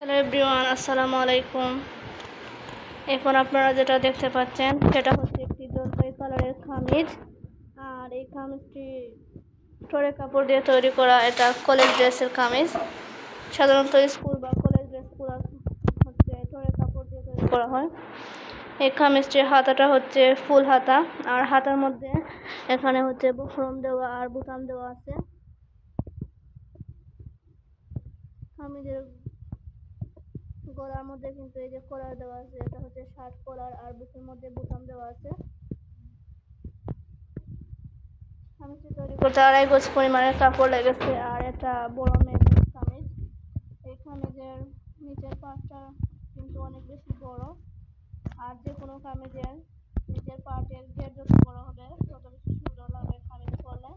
Hello everyone, আসসালামু আলাইকুম। এখন আপনারা যেটা দেখতে পাচ্ছেন সেটা হচ্ছে একটি জলপাই কালারের কামিজ। আর এই কামিজটি টরে কাপড় দিয়ে তৈরি করা। এটা কলেজ ড্রেসের কামিজ। সাধারণত স্কুল বা কলেজ ড্রেসগুলো হচ্ছে টরে কাপড় দিয়ে তৈরি করা হয়। এই কামিজটির হাতাটা হচ্ছে ফুল হাতা, আর হাতার মধ্যে এখানে হচ্ছে বক্রম দেওয়া আর বোতাম দেওয়া আছে। কামিজের গলার মধ্যে কিন্তু এই যে কলার দেওয়া আছে, এটা হচ্ছে শার্ট কলার, আর বুকের মধ্যে বোতাম দেওয়া আছে। কামিজটি তৈরি করতে 2.5 গজ পরিমাণের কাপড় লেগেছে, আর এটা বড় মেয়েদের কামিজ। এই কামিজের নিচের পার্টটা কিন্তু অনেক বেশি বড়, আর যে কোনো কামিজের নিচের পার্টের ঘের যত বড় হবে তত বেশি সুন্দর লাগবে কামিজ পরলে।